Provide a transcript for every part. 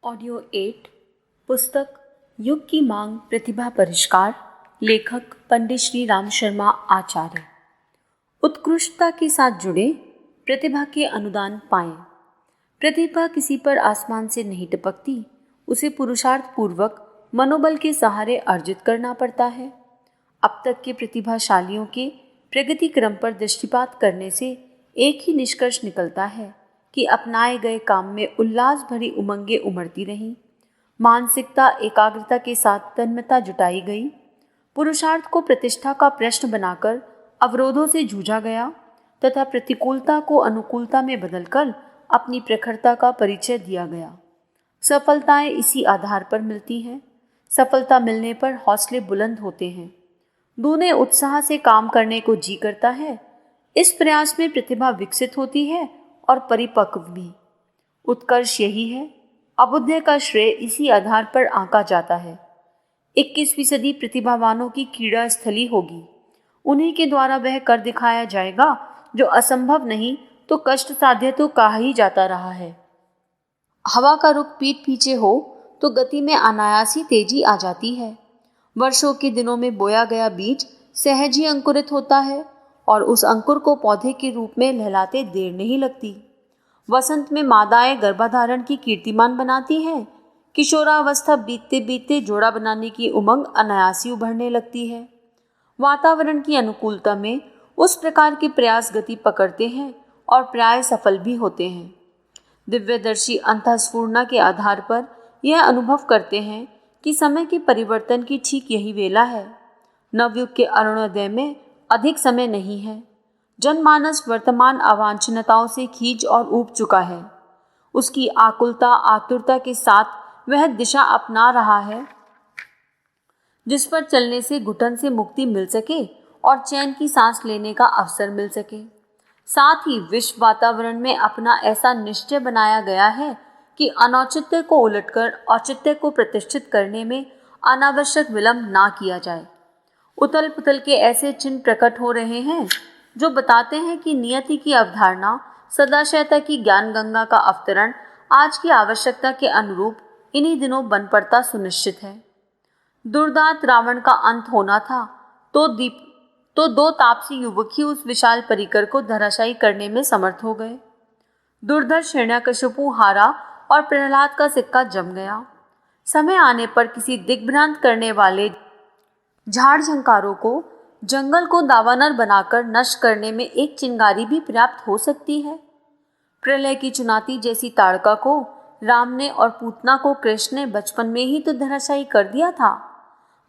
Audio 8 पुस्तक युग की मांग प्रतिभा परिष्कार। लेखक पंडित श्री राम शर्मा आचार्य। उत्कृष्टता के साथ जुड़े, प्रतिभा के अनुदान पाएं। प्रतिभा किसी पर आसमान से नहीं टपकती, उसे पुरुषार्थ पूर्वक मनोबल के सहारे अर्जित करना पड़ता है। अब तक के प्रतिभाशालियों के प्रगति क्रम पर दृष्टिपात करने से एक ही निष्कर्ष निकलता है कि अपनाए गए काम में उल्लास भरी उमंगें उमड़ती रहीं, मानसिकता एकाग्रता के साथ तन्मयता जुटाई गई, पुरुषार्थ को प्रतिष्ठा का प्रश्न बनाकर अवरोधों से जूझा गया तथा प्रतिकूलता को अनुकूलता में बदलकर अपनी प्रखरता का परिचय दिया गया। सफलताएं इसी आधार पर मिलती हैं। सफलता मिलने पर हौसले बुलंद होते हैं, दूने उत्साह से काम करने को जी करता है। इस प्रयास में प्रतिभा विकसित होती है और परिपक्व भी। उत्कर्ष यही है। अभ्युदय का श्रेय इसी आधार पर आंका जाता है। 21वीं सदी प्रतिभावानों की क्रीड़ा स्थली होगी। उन्हीं के द्वारा वह कर दिखाया जाएगा जो असंभव नहीं तो कष्ट साध्य तो कहा ही जाता रहा है। हवा का रुख पीठ पीछे हो तो गति में अनायासी तेजी आ जाती है। वर्षों के दिनों में बोया गया बीज सहज ही अंकुरित होता है और उस अंकुर को पौधे के रूप में लहलाते देर नहीं लगती। वसंत में मादाएं गर्भाधारण की कीर्तिमान बनाती हैं। किशोरावस्था बीतते बीतते जोड़ा बनाने की उमंग अनायासी उभरने लगती है। वातावरण की अनुकूलता में उस प्रकार के प्रयास गति पकड़ते हैं और प्राय सफल भी होते हैं। दिव्यदर्शी अंतःस्फूर्णा के आधार पर यह अनुभव करते हैं कि समय के परिवर्तन की ठीक यही वेला है। नवयुग के अरुणोदय में अधिक समय नहीं है। जनमानस वर्तमान अवांछनीयताओं से खींच और ऊब चुका है। उसकी आकुलता आतुरता के साथ वह दिशा अपना रहा है जिस पर चलने से घुटन से मुक्ति मिल सके और चैन की सांस लेने का अवसर मिल सके। साथ ही विश्व वातावरण में अपना ऐसा निश्चय बनाया गया है कि अनौचित्य को उलटकर औचित्य को प्रतिष्ठित करने में अनावश्यक विलंब ना किया जाए। उथल पुथल के ऐसे चिन्ह प्रकट हो रहे हैं जो बताते हैं कि नियति की अवधारणा सदाशयता की ज्ञान गंगा का अवतरण आज की आवश्यकता के अनुरूप इन्हीं दिनों बन पड़ता सुनिश्चित है। दुर्दांत रावण का अंत होना था तो दो तापसी युवक ही उस विशाल परिकर को धराशायी करने में समर्थ हो गए। दुर्धर्ष हिरण्यकशिपु हारा और प्रहलाद का सिक्का जम गया। समय आने पर किसी दिग्भ्रांत करने वाले झाड़ झंकारों को जंगल को दावानल बनाकर नष्ट करने में एक चिंगारी भी पर्याप्त हो सकती है। प्रलय की चुनौती जैसी ताड़का को राम ने और पूतना को कृष्ण ने बचपन में ही तो धराशायी कर दिया था।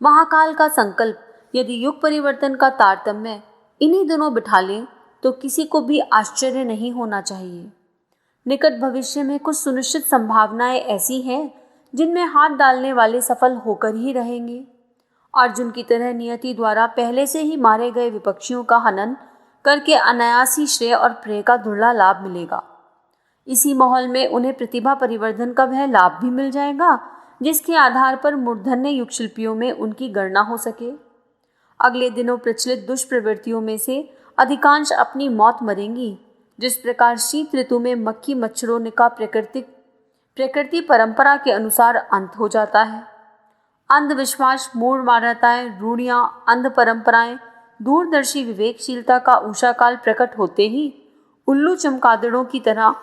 महाकाल का संकल्प यदि युग परिवर्तन का तारतम्य इन्हीं दिनों बिठा ले तो किसी को भी आश्चर्य नहीं होना चाहिए। निकट भविष्य में कुछ सुनिश्चित संभावनाएं ऐसी हैं जिनमें हाथ डालने वाले सफल होकर ही रहेंगे। अर्जुन की तरह नियति द्वारा पहले से ही मारे गए विपक्षियों का हनन करके अनायासी श्रेय और प्रेय का धुरला लाभ मिलेगा। इसी माहौल में उन्हें प्रतिभा परिवर्धन का वह लाभ भी मिल जाएगा जिसके आधार पर मूर्धन्य युग शिल्पियों में उनकी गणना हो सके। अगले दिनों प्रचलित दुष्प्रवृत्तियों में से अधिकांश अपनी मौत मरेंगी। जिस प्रकार शीत ऋतु में मक्खी मच्छरों का प्रकृति परंपरा के अनुसार अंत हो जाता है। अंधविश्वास, मूढ़ मान्यताएं, रूढ़ियां, अंध परंपराएं, दूरदर्शी विवेकशीलता का ऊषाकाल प्रकट होते ही उल्लू चमगादड़ों की तरह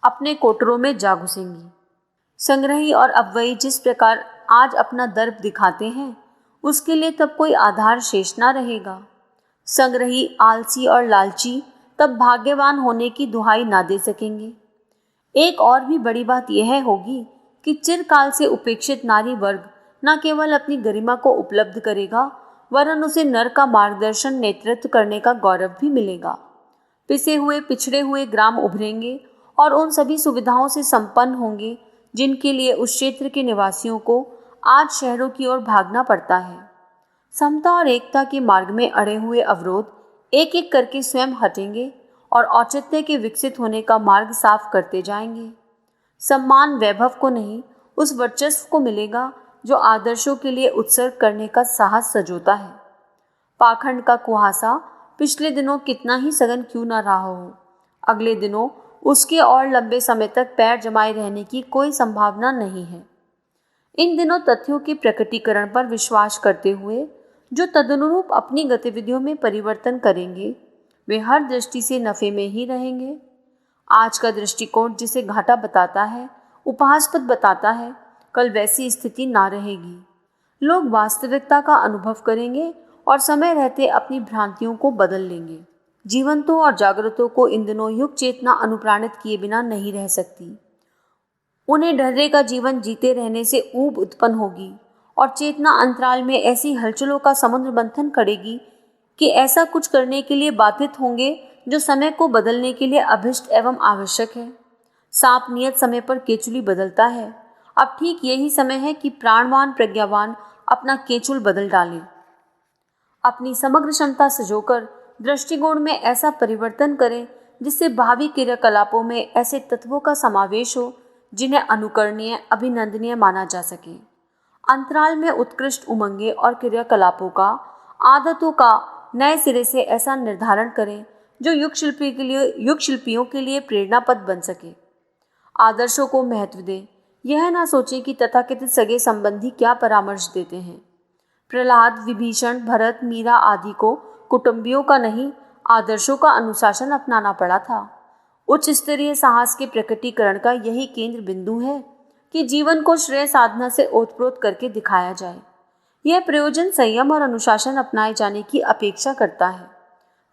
अपने कोटरों में जा घुसेंगी। संग्रही और अव्ययी जिस प्रकार आज अपना दर्प दिखाते हैं उसके लिए तब कोई आधार शेष ना रहेगा। संग्रही, आलसी और लालची तब भाग्यवान होने की दुहाई ना दे सकेंगे। एक और भी बड़ी बात यह होगी कि चिरकाल से उपेक्षित नारी वर्ग न केवल अपनी गरिमा को उपलब्ध करेगा वरन उसे नर का मार्गदर्शन नेतृत्व करने का गौरव भी मिलेगा। पिसे हुए पिछड़े हुए ग्राम उभरेंगे और उन सभी सुविधाओं से संपन्न होंगे जिनके लिए उस क्षेत्र के निवासियों को आज शहरों की ओर भागना पड़ता है। समता और एकता के मार्ग में अड़े हुए अवरोध एक एक करके स्वयं हटेंगे और औचित्य के विकसित होने का मार्ग साफ करते जाएंगे। सम्मान वैभव को नहीं उस वर्चस्व को मिलेगा जो आदर्शों के लिए उत्सर्ग करने का साहस सजोता है। पाखंड का कुहासा पिछले दिनों कितना ही सघन क्यों न रहा हो, अगले दिनों उसके और लंबे समय तक पैर जमाए रहने की कोई संभावना नहीं है। इन दिनों तथ्यों के प्रकटीकरण पर विश्वास करते हुए जो तदनुरूप अपनी गतिविधियों में परिवर्तन करेंगे वे हर दृष्टि से नफे में ही रहेंगे। आज का दृष्टिकोण जिसे घाटा बताता है, उपहासपद बताता है, कल वैसी स्थिति ना रहेगी। लोग वास्तविकता का अनुभव करेंगे और समय रहते अपनी भ्रांतियों को बदल लेंगे। जीवंतों और जागृतों को इन दिनों युग चेतना अनुप्राणित किए बिना नहीं रह सकती। उन्हें ढर्रे का जीवन जीते रहने से ऊब उत्पन्न होगी और चेतना अंतराल में ऐसी हलचलों का समुद्र मंथन करेगी कि ऐसा कुछ करने के लिए बाधित होंगे जो समय को बदलने के लिए अभिष्ट एवं आवश्यक है। सांप नियत समय पर केचुली बदलता है। अब ठीक यही समय है कि प्राणवान प्रज्ञावान अपना केचुल बदल डाले, अपनी समग्र क्षमता सजोकर दृष्टिकोण में ऐसा परिवर्तन करें जिससे भावी क्रियाकलापों में ऐसे तत्वों का समावेश हो जिन्हें अनुकरणीय, अभिनंदनीय माना जा सके। अंतराल में उत्कृष्ट उमंगे और क्रियाकलापों का, आदतों का नए सिरे से ऐसा निर्धारण करें जो युग शिल्पियों के लिए प्रेरणा पद बन सके। आदर्शों को महत्व दें। यह ना सोचें कि तथाकथित सगे संबंधी क्या परामर्श देते हैं। प्रहलाद, विभीषण, भरत, मीरा आदि को कुटुंबियों का नहीं, आदर्शों का अनुशासन अपनाना पड़ा था। उच्च स्तरीय साहस के प्रकटीकरण का यही केंद्र बिंदु है कि जीवन को श्रेय साधना से ओतप्रोत करके दिखाया जाए। यह प्रयोजन संयम और अनुशासन अपनाए जाने की अपेक्षा करता है।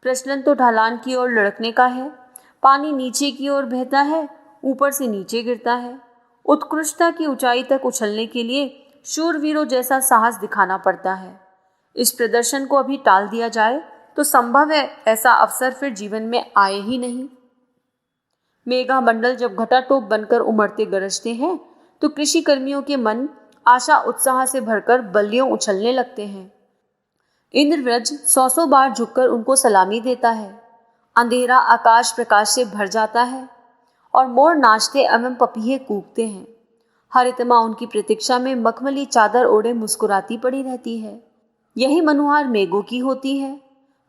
प्रचलन तो ढलान की ओर लुढ़कने का है। पानी नीचे की ओर बहता है, ऊपर से नीचे गिरता है। उत्कृष्टता की ऊंचाई तक उछलने के लिए शूरवीरों जैसा साहस दिखाना पड़ता है। इस प्रदर्शन को अभी टाल दिया जाए तो संभव है ऐसा अवसर फिर जीवन में आए ही नहीं। मेघा मंडल जब घटाटोप बनकर उमड़ते गरजते हैं तो कृषि कर्मियों के मन आशा उत्साह से भरकर बल्लियों उछलने लगते हैं। इंद्रव्रज 100 बार झुककर उनको सलामी देता है। अंधेरा आकाश प्रकाश से भर जाता है और मोर नाचते एवं पपीहे कूकते हैं। हरितमा उनकी प्रतीक्षा में मखमली चादर ओढ़े मुस्कुराती पड़ी रहती है। यही मनुहार मेघों की होती है।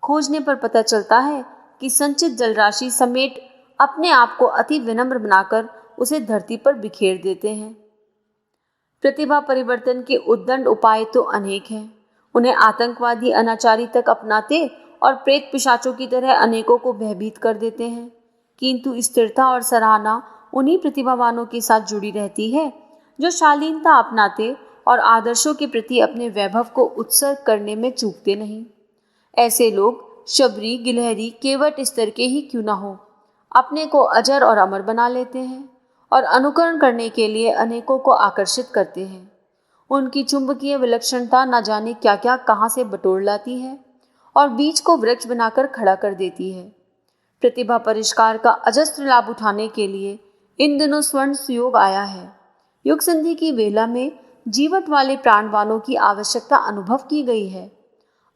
खोजने पर पता चलता है कि संचित जलराशि समेट अपने आप को अति विनम्र बनाकर उसे धरती पर बिखेर देते हैं। प्रतिभा परिवर्तन के उद्दंड उपाय तो अनेक हैं। उन्हें आतंकवादी अनाचारी तक अपनाते और प्रेत पिशाचों की तरह अनेकों को भयभीत कर देते हैं, किंतु स्थिरता और सराहना उन्हीं प्रतिभावानों के साथ जुड़ी रहती है जो शालीनता अपनाते और आदर्शों के प्रति अपने वैभव को उत्सर्ग करने में चूकते नहीं। ऐसे लोग शबरी, गिलहरी, केवट स्तर के ही क्यों न हो, अपने को अजर और अमर बना लेते हैं और अनुकरण करने के लिए अनेकों को आकर्षित करते हैं। उनकी चुंबकीय विलक्षणता न जाने क्या क्या कहाँ से बटोर लाती है और बीज को वृक्ष बनाकर खड़ा कर देती है। प्रतिभा परिष्कार का अजस्त्र लाभ उठाने के लिए इन दिनों स्वर्ण सुयोग आया है। युग संधि की वेला में जीवट वाले प्राणवानों की आवश्यकता अनुभव की गई है।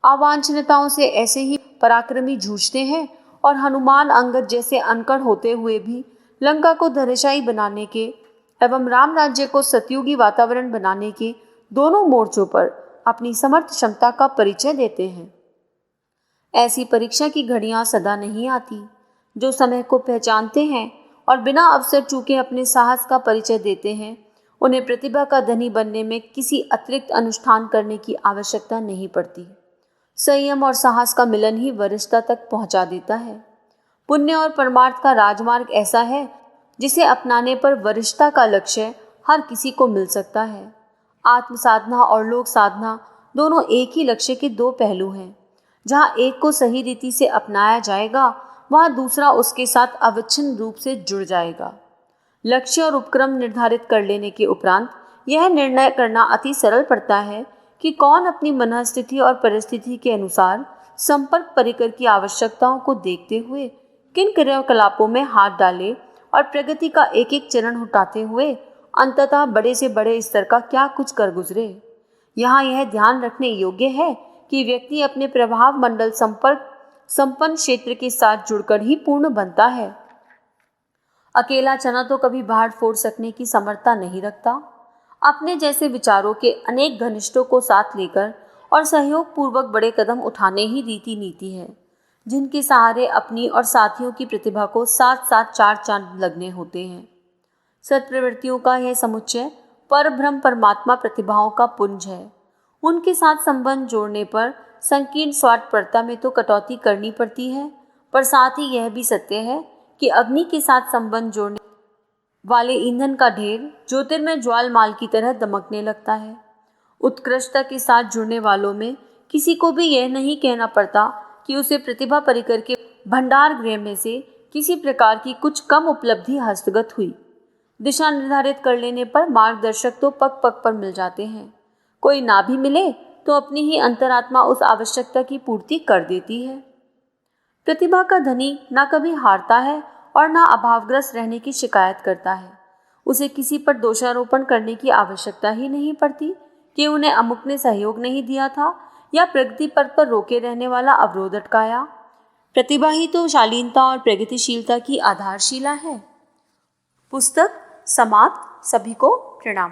अवांछनीयताओं से ऐसे ही पराक्रमी जूझते हैं और हनुमान, अंगद जैसे अनकड़ होते हुए भी लंका को धराशायी बनाने के एवं राम राज्य को सतयुगी वातावरण बनाने के दोनों मोर्चों पर अपनी समर्थ क्षमता का परिचय देते हैं। ऐसी परीक्षा की घड़ियां सदा नहीं आती। जो समय को पहचानते हैं और बिना अवसर चूके अपने साहस का परिचय देते हैं, उन्हें प्रतिभा का धनी बनने में किसी अतिरिक्त अनुष्ठान करने की आवश्यकता नहीं पड़ती। संयम और साहस का मिलन ही वरिष्ठता तक पहुंचा देता है। पुण्य और परमार्थ का राजमार्ग ऐसा है जिसे अपनाने पर वरिष्ठता का लक्ष्य हर किसी को मिल सकता है। आत्म साधना और लोक साधना दोनों एक ही लक्ष्य के दो पहलू हैं। जहाँ एक को सही रीति से अपनाया जाएगा, वहाँ दूसरा उसके साथ अविच्छिन्न रूप से जुड़ जाएगा। लक्ष्य और उपक्रम निर्धारित कर लेने के उपरांत यह निर्णय करना अति सरल पड़ता है कि कौन अपनी मनःस्थिति और परिस्थिति के अनुसार संपर्क परिकर की आवश्यकताओं को देखते हुए किन क्रियाकलापों में हाथ डाले और प्रगति का एक एक चरण उठाते हुए अंततः बड़े से बड़े स्तर का क्या कुछ कर गुजरे। यहाँ यह ध्यान रखने योग्य है कि व्यक्ति अपने प्रभाव मंडल संपन्न क्षेत्र के साथ जुड़कर ही पूर्ण बनता है। अकेला चना तो कभी बाढ़ फोड़ सकने की समर्था नहीं रखता। अपने जैसे विचारों के अनेक घनिष्ठों को साथ लेकर और सहयोग पूर्वक बड़े कदम उठाने ही रीति नीति है। जिनके सहारे अपनी और साथियों की प्रतिभा को साथ साथ चार चांद लगने होते हैं। सत्प्रवृत्तियों का यह समुच्चय परब्रह्म परमात्मा प्रतिभाओं का पुंज है। उनके साथ संबंध जोड़ने पर संकीर्ण स्वार्थपरता में तो कटौती करनी पड़ती है, पर साथ ही यह भी सत्य है कि अग्नि के साथ संबंध जोड़ने वाले ईंधन का ढेर ज्योतिर्मय ज्वालमाल की तरह दमकने लगता है। उत्कृष्टता के साथ जुड़ने वालों में किसी को भी यह नहीं कहना पड़ता कि उसे प्रतिभा परिकर के भंडार गृह में से किसी प्रकार की कुछ कम उपलब्धि हस्तगत हुई। दिशा निर्धारित कर लेने पर मार्गदर्शक तो पग पग पर मिल जाते हैं। कोई ना भी मिले तो अपनी ही अंतरात्मा उस आवश्यकता की पूर्ति कर देती है। प्रतिभा का धनी ना कभी हारता है और ना अभावग्रस्त रहने की शिकायत करता है। उसे किसी पर दोषारोपण करने की आवश्यकता ही नहीं पड़ती कि उन्हें अमुक ने सहयोग नहीं दिया था या प्रगति पथ पर रोके रहने वाला अवरोध अटकाया। प्रतिभा ही तो शालीनता और प्रगतिशीलता की आधारशिला है। पुस्तक समाप्त। सभी को प्रणाम।